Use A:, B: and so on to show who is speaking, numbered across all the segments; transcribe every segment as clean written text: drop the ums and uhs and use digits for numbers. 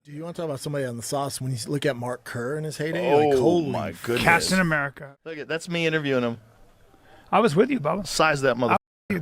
A: Do you want to talk about somebody on the sauce? When you look at Mark Kerr in his heyday,
B: Oh,
A: like, holy
B: my goodness.
C: Captain America.
B: Look at that's me interviewing him.
C: I was with you, Bubba.
B: Size that mother.
C: We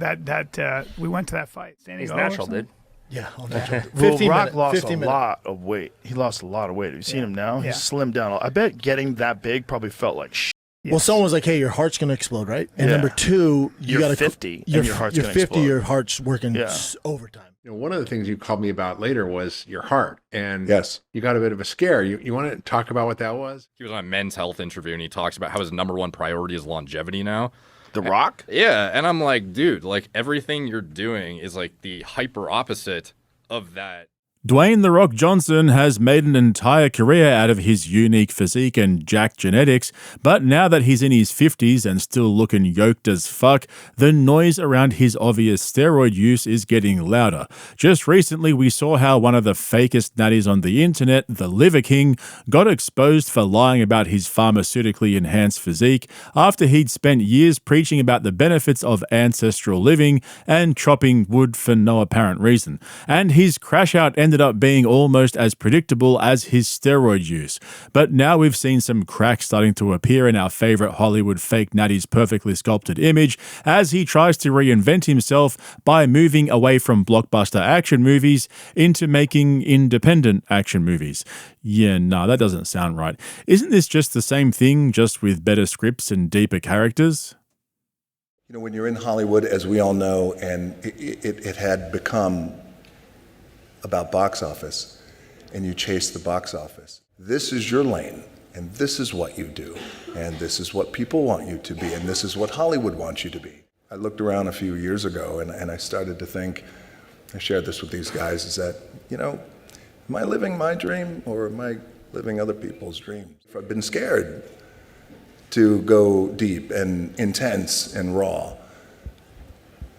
C: went to that fight.
D: He's natural, dude.
A: Yeah, on that.
B: Well,
A: 15
B: Rock
A: minute,
B: lost
A: 15
B: a
A: minute.
B: lot of weight. He lost a lot of weight. Have you seen him now?
C: Yeah.
B: He's slimmed down. I bet getting that big probably felt like shit.
C: Yes.
A: Well, someone was like, "Hey, your heart's gonna explode, right?" And
B: Yeah.
A: number two,
B: You're
A: gotta
B: 50 and
A: You're,
B: your heart's
A: you're
B: gonna
A: 50.
B: explode.
A: Your heart's working
B: Yeah.
A: overtime.
E: You know, one of the things you called me about later was your heart, and
F: Yes.
E: you got a bit of a scare. You want to talk about what that was?
D: He was on a Men's Health interview, and he talks about how his #1 priority is longevity now.
B: The Rock?
D: Yeah, and I'm like, dude, like everything you're doing is like the hyper opposite of that.
G: Dwayne "The Rock" Johnson has made an entire career out of his unique physique and jacked genetics, but now that he's in his 50s and still looking yoked as fuck, the noise around his obvious steroid use is getting louder. Just recently, we saw how one of the fakest natties on the internet, the Liver King, got exposed for lying about his pharmaceutically enhanced physique after he'd spent years preaching about the benefits of ancestral living and chopping wood for no apparent reason. And his crash out ended up being almost as predictable as his steroid use. But now we've seen some cracks starting to appear in our favorite Hollywood fake natty's perfectly sculpted image as he tries to reinvent himself by moving away from blockbuster action movies into making independent action movies. Yeah, no, that doesn't sound right. Isn't this just the same thing, just with better scripts and deeper characters?
F: You know, when you're in Hollywood, as we all know, and it had become about box office, and you chase the box office. This is your lane, and this is what you do, and this is what people want you to be, and this is what Hollywood wants you to be. I looked around a few years ago, and I started to think, I shared this with these guys, is that, you know, am I living my dream, or am I living other people's dreams? I've been scared to go deep and intense and raw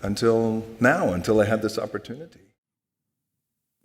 F: until now, until I had this opportunity.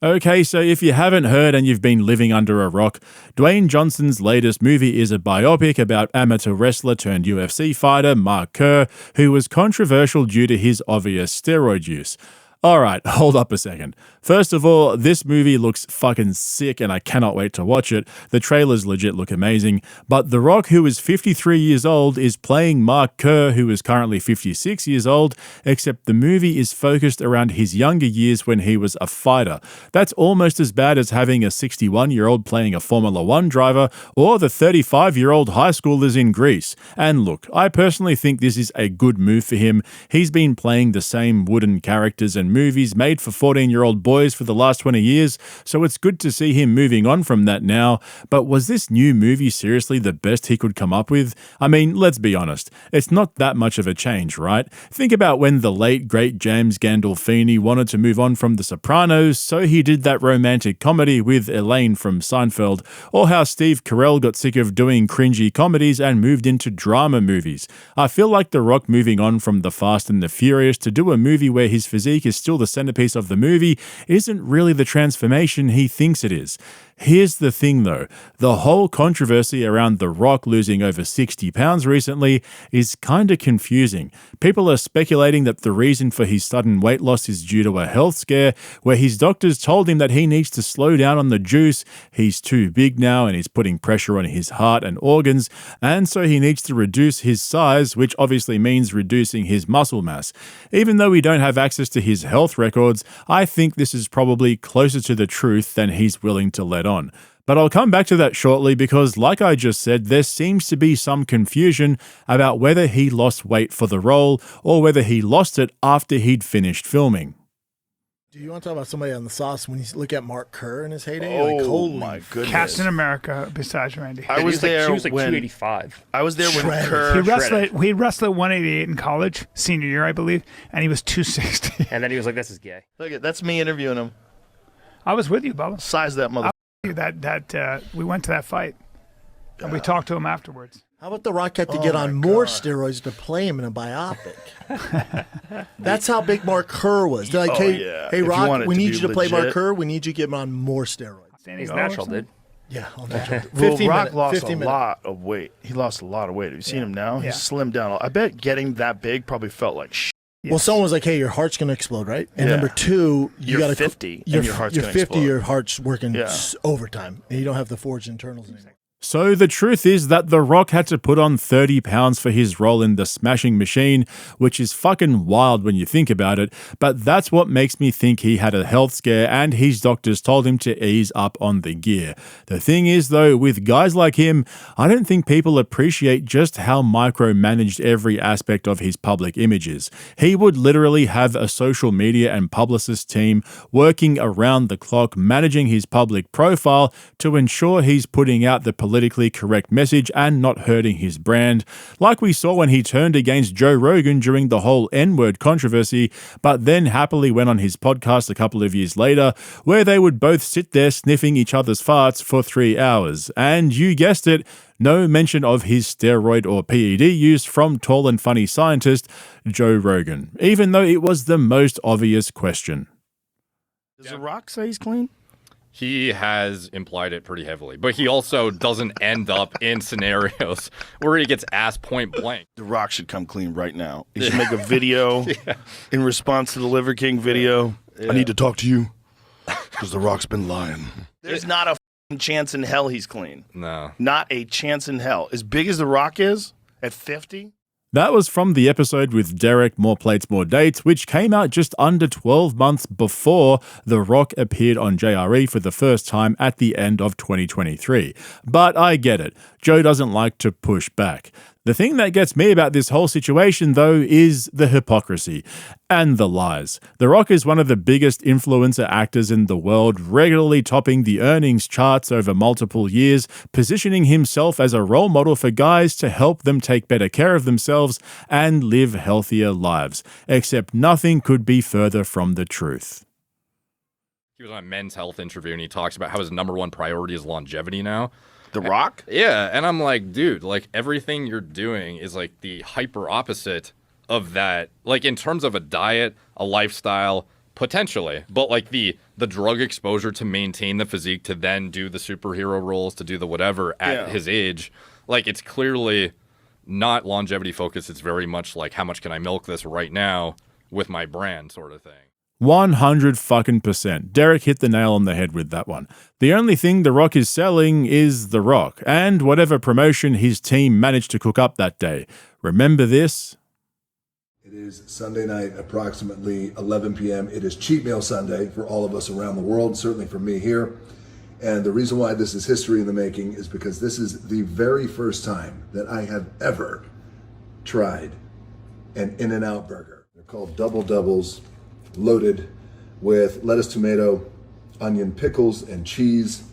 G: Okay, so if you haven't heard and you've been living under a rock, Dwayne Johnson's latest movie is a biopic about amateur wrestler turned UFC fighter Mark Kerr, who was controversial due to his obvious steroid use. Alright, hold up a second. First of all, this movie looks fucking sick and I cannot wait to watch it. The trailers legit look amazing. But The Rock, who is 53 years old, is playing Mark Kerr, who is currently 56 years old, except the movie is focused around his younger years when he was a fighter. That's almost as bad as having a 61-year-old playing a Formula One driver or the 35-year-old high schoolers in Greece. And look, I personally think this is a good move for him. He's been playing the same wooden characters and movies made for 14-year-old boys for the last 20 years, so it's good to see him moving on from that now. But was this new movie seriously the best he could come up with? I mean, let's be honest, it's not that much of a change, right? Think about when the late, great James Gandolfini wanted to move on from The Sopranos, so he did that romantic comedy with Elaine from Seinfeld, or how Steve Carell got sick of doing cringy comedies and moved into drama movies. I feel like The Rock moving on from The Fast and the Furious to do a movie where his physique is still the centerpiece of the movie isn't really the transformation he thinks it is. Here's the thing though, the whole controversy around The Rock losing over 60 pounds recently is kinda confusing. People are speculating that the reason for his sudden weight loss is due to a health scare where his doctors told him that he needs to slow down on the juice, he's too big now and he's putting pressure on his heart and organs, and so he needs to reduce his size, which obviously means reducing his muscle mass. Even though we don't have access to his health records, I think this is probably closer to the truth than he's willing to let on. But I'll come back to that shortly because, like I just said, there seems to be some confusion about whether he lost weight for the role or whether he lost it after he'd finished filming.
A: Do you want to talk about somebody on the sauce? When you look at Mark Kerr in his heyday,
B: Oh,
A: like, holy
B: my goodness.
C: Captain America, besides Randy.
B: I was there
D: He was like
B: when
D: 285.
B: I was there when
A: Shredded.
B: Kerr
C: He wrestled at 188 in college, senior year, I believe, and he was 260.
D: And then he was like, this is gay.
B: Look at that's me interviewing him.
C: I was with you, Bubba.
B: Size that mother.
C: We went to that fight, and we talked to him afterwards.
A: How about The Rock had to get on more steroids to play him in a biopic? That's how big Mark Kerr was. They're like, hey,
B: yeah.
A: hey,
B: If you
A: Rock,
B: want it
A: we
B: to
A: need
B: be
A: you to play Mark
B: legit.
A: Kerr. We need you to get him on more steroids.
D: He's natural, dude.
A: Yeah, on that.
B: Well,
A: 15
B: Rock
A: minute,
B: lost
A: 15
B: a
A: minute.
B: lot of weight. He lost a lot of weight. Have you seen him now?
C: Yeah.
B: He's slimmed down. I bet getting that big probably felt like shit.
A: Well, someone was like, "Hey, your heart's gonna explode, right?" And
B: Yeah.
A: number two,
B: You're
A: got
B: 50 and
A: You're
B: your heart's
A: you're
B: gonna
A: 50.
B: explode.
A: Your heart's working
B: Yeah.
A: overtime, and you don't have the forged internals anymore.
G: So the truth is that The Rock had to put on 30 pounds for his role in The Smashing Machine, which is fucking wild when you think about it, but that's what makes me think he had a health scare and his doctors told him to ease up on the gear. The thing is though, with guys like him, I don't think people appreciate just how micromanaged every aspect of his public image is. He would literally have a social media and publicist team working around the clock managing his public profile to ensure he's putting out the politically correct message and not hurting his brand, like we saw when he turned against Joe Rogan during the whole N-word controversy, but then happily went on his podcast a couple of years later, where they would both sit there sniffing each other's farts for 3 hours. And you guessed it, no mention of his steroid or PED use from tall and funny scientist Joe Rogan, even though it was the most obvious question.
B: Does The Rock say he's clean?
D: He has implied it pretty heavily, but he also doesn't end up in scenarios where he gets asked point blank.
B: The Rock should come clean right now. He should make a video in response to the Liver King video. I need to talk to you because The Rock's been lying. There's not a f***ing chance in hell he's clean.
D: No.
B: Not a chance in hell. As big as The Rock is at 50.
G: That was from the episode with Derek, More Plates, More Dates, which came out just under 12 months before The Rock appeared on JRE for the first time at the end of 2023. But I get it. Joe doesn't like to push back. The thing that gets me about this whole situation, though, is the hypocrisy and the lies. The Rock is one of the biggest influencer actors in the world, regularly topping the earnings charts over multiple years, positioning himself as a role model for guys to help them take better care of themselves and live healthier lives. Except nothing could be further from the truth.
D: He was on a Men's Health interview and he talks about how his number one priority is longevity now.
B: The Rock?
D: Yeah, and I'm like, dude, like everything you're doing is like the hyper opposite of that. Like in terms of a diet, a lifestyle, potentially, but like the drug exposure to maintain the physique, to then do the superhero roles, to do the whatever at his age, like it's clearly not longevity focused. It's very much like, how much can I milk this right now with my brand sort of thing.
G: 100%. Derek hit the nail on the head with that one. The only thing The Rock is selling is The Rock, and whatever promotion his team managed to cook up that day. Remember this?
F: It is Sunday night, approximately 11 p.m. It is Cheat Meal Sunday for all of us around the world, certainly for me here. And the reason why this is history in the making is because this is the very first time that I have ever tried an In-N-Out burger. They're called Double Doubles, loaded with lettuce, tomato, onion, pickles, and cheese.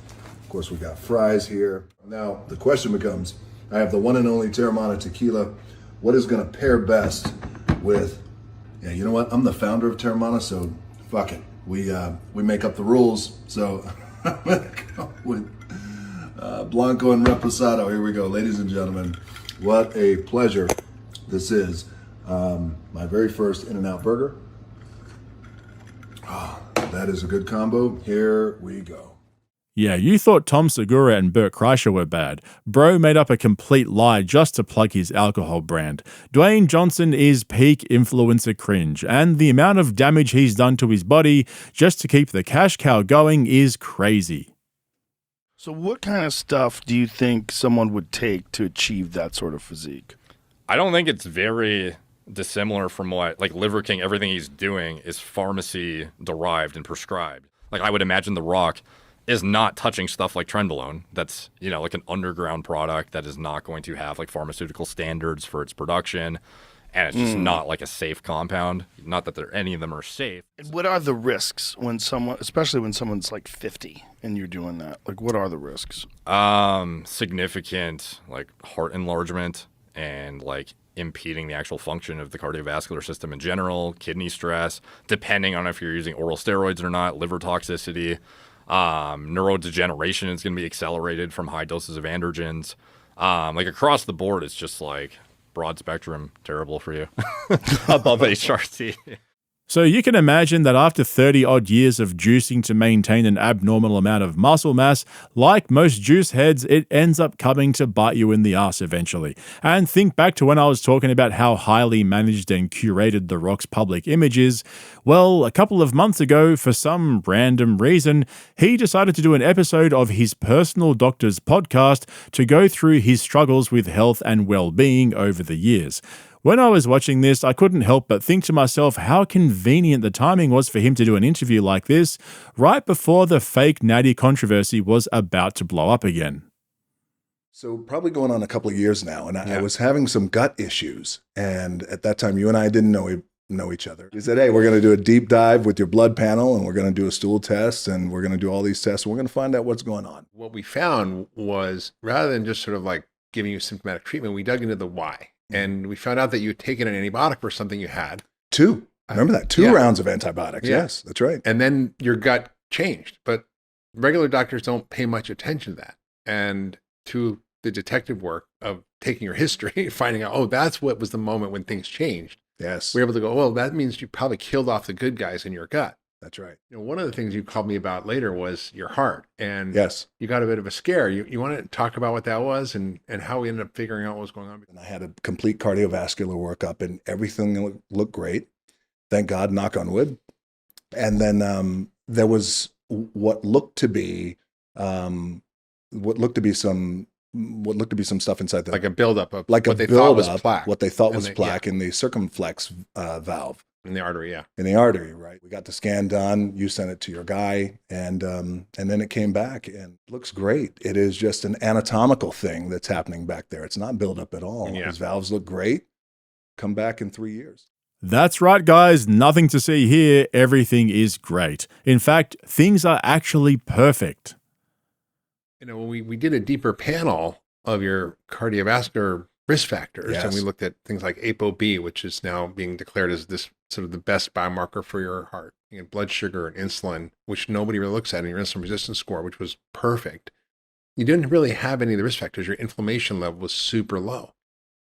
F: Of course, we got fries here. Now, the question becomes, I have the one and only Terramana tequila. What is gonna pair best with, you know what? I'm the founder of Terramana, so fuck it. We make up the rules. So I'm gonna go with Blanco and Reposado. Here we go, ladies and gentlemen. What a pleasure this is. My very first In-N-Out burger. That is a good combo. Here we go.
G: Yeah, you thought Tom Segura and Bert Kreischer were bad. Bro made up a complete lie just to plug his alcohol brand. Dwayne Johnson is peak influencer cringe, and the amount of damage he's done to his body just to keep the cash cow going is crazy.
B: So what kind of stuff do you think someone would take to achieve that sort of physique?
D: I don't think it's very dissimilar from what, like Liver King, everything he's doing is pharmacy derived and prescribed. Like I would imagine The Rock is not touching stuff like Trenbolone. That's, you know, like an underground product that is not going to have like pharmaceutical standards for its production. And it's just not like a safe compound. Not that any of them are safe.
B: And what are the risks when someone, especially when someone's like 50 and you're doing that? Like what are the risks?
D: Significant like heart enlargement and like impeding the actual function of the cardiovascular system in general, kidney stress, depending on if you're using oral steroids or not, liver toxicity, neurodegeneration is going to be accelerated from high doses of androgens. Like across the board, it's just like broad spectrum, terrible for you. Above HRT.
G: So you can imagine that after 30 odd years of juicing to maintain an abnormal amount of muscle mass, like most juice heads, it ends up coming to bite you in the ass eventually. And think back to when I was talking about how highly managed and curated The Rock's public image is. Well, a couple of months ago, for some random reason, he decided to do an episode of his personal doctor's podcast to go through his struggles with health and well-being over the years. When I was watching this, I couldn't help but think to myself how convenient the timing was for him to do an interview like this right before the fake natty controversy was about to blow up again.
F: So probably going on a couple of years now, and I was having some gut issues. And at that time, you and I didn't know each other. He said, hey, we're going to do a deep dive with your blood panel, and we're going to do a stool test, and we're going to do all these tests, and we're going to find out what's going on.
E: What we found was, rather than just sort of like giving you symptomatic treatment, we dug into the why. And we found out that you had taken an antibiotic for something you had.
F: Two. Remember that? Two rounds of antibiotics.
E: Yeah.
F: Yes, that's right.
E: And then your gut changed. But regular doctors don't pay much attention to that. And to the detective work of taking your history, finding out, oh, that's what was the moment when things changed.
F: Yes.
E: We're able to go, well, that means you probably killed off the good guys in your gut.
F: That's right.
E: You know, one of the things you called me about later was your heart. And
F: yes,
E: you got a bit of a scare. You want to talk about what that was and how we ended up figuring out what was going on?
F: And I had a complete cardiovascular workup and everything looked great. Thank God, knock on wood. And then there was what looked to be some stuff inside the,
E: like a buildup of
F: like
E: what they thought was plaque.
F: What they thought was plaque in the circumflex valve.
E: In the artery,
F: in the artery, right? We got the scan done. You sent it to your guy, and then it came back, and it looks great. It is just an anatomical thing that's happening back there. It's not buildup at all. His valves look great. Come back in 3 years.
G: That's right, guys. Nothing to see here. Everything is great. In fact, things are actually perfect.
E: You know, we did a deeper panel of your cardiovascular risk factors, and we looked at things like ApoB, which is now being declared as this sort of the best biomarker for your heart. You know, blood sugar and insulin, which nobody really looks at, and your insulin resistance score, which was perfect. You didn't really have any of the risk factors. Your inflammation level was super low.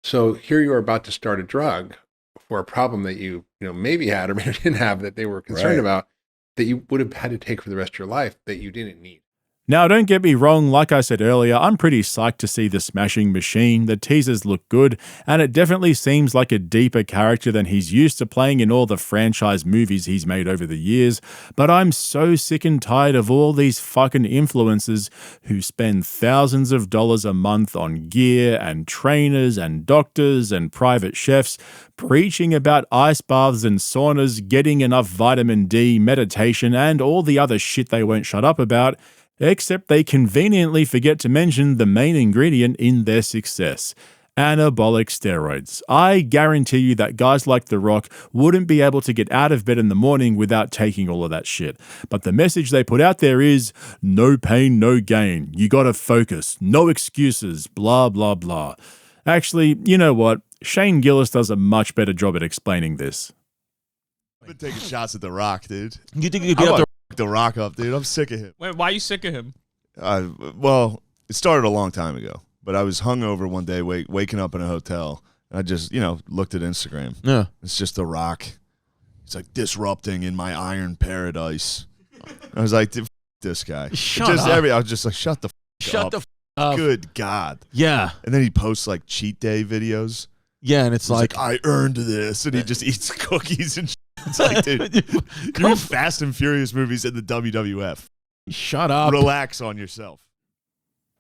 E: So here you are about to start a drug for a problem that you maybe had or maybe didn't have that they were concerned about, that you would have had to take for the rest of your life, that you didn't need.
G: Now, don't get me wrong, like I said earlier, I'm pretty psyched to see the Smashing Machine. The teasers look good, and it definitely seems like a deeper character than he's used to playing in all the franchise movies he's made over the years. But I'm so sick and tired of all these fucking influencers who spend thousands of dollars a month on gear and trainers and doctors and private chefs preaching about ice baths and saunas, getting enough vitamin D, meditation, and all the other shit they won't shut up about. Except they conveniently forget to mention the main ingredient in their success: anabolic steroids. I guarantee you that guys like The Rock wouldn't be able to get out of bed in the morning without taking all of that shit. But the message they put out there is, no pain, no gain. You gotta focus. No excuses. Blah, blah, blah. Actually, you know what? Shane Gillis does a much better job at explaining this.
H: I've been taking shots at The Rock, dude.
I: You think you could beat up
H: The Rock up, dude. I'm sick of him.
I: Wait, why are you sick of him?
H: Well, it started a long time ago, but I was hungover one day, waking up in a hotel, and I just, looked at Instagram.
I: Yeah.
H: It's just The Rock. He's like, disrupting in my iron paradise. I was like, this guy.
I: Shut up.
H: I was just like, shut the
I: Shut
H: up.
I: the up.
H: Good God.
I: Yeah.
H: And then he posts like cheat day videos.
I: Yeah, and it's like,
H: I earned this, and he just eats cookies and shit. It's like, dude, you're in Fast and Furious movies in the WWF.
I: Shut up.
H: Relax on yourself.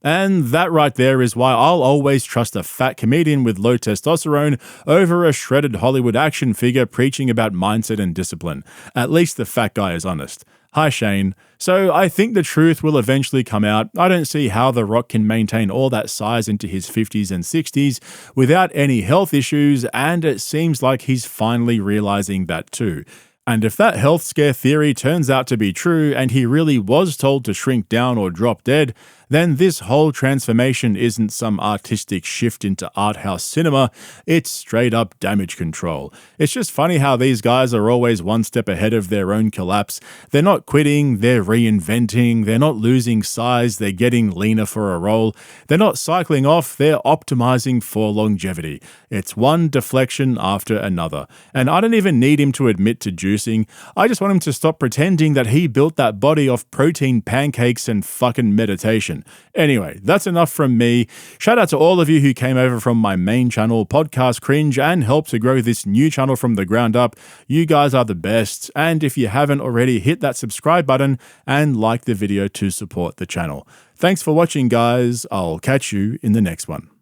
G: And that right there is why I'll always trust a fat comedian with low testosterone over a shredded Hollywood action figure preaching about mindset and discipline. At least the fat guy is honest. Hi, Shane. So I think the truth will eventually come out. I don't see how The Rock can maintain all that size into his 50s and 60s without any health issues, and it seems like he's finally realizing that too. And if that health scare theory turns out to be true and he really was told to shrink down or drop dead, then this whole transformation isn't some artistic shift into art house cinema, it's straight up damage control. It's just funny how these guys are always one step ahead of their own collapse. They're not quitting, they're reinventing, they're not losing size, they're getting leaner for a role. They're not cycling off, they're optimizing for longevity. It's one deflection after another. And I don't even need him to admit to juicing. I just want him to stop pretending that he built that body off protein pancakes and fucking meditation. Anyway, that's enough from me. Shout out to all of you who came over from my main channel, Podcast Cringe, and helped to grow this new channel from the ground up. You guys are the best. And if you haven't already, hit that subscribe button and like the video to support the channel. Thanks for watching, guys. I'll catch you in the next one.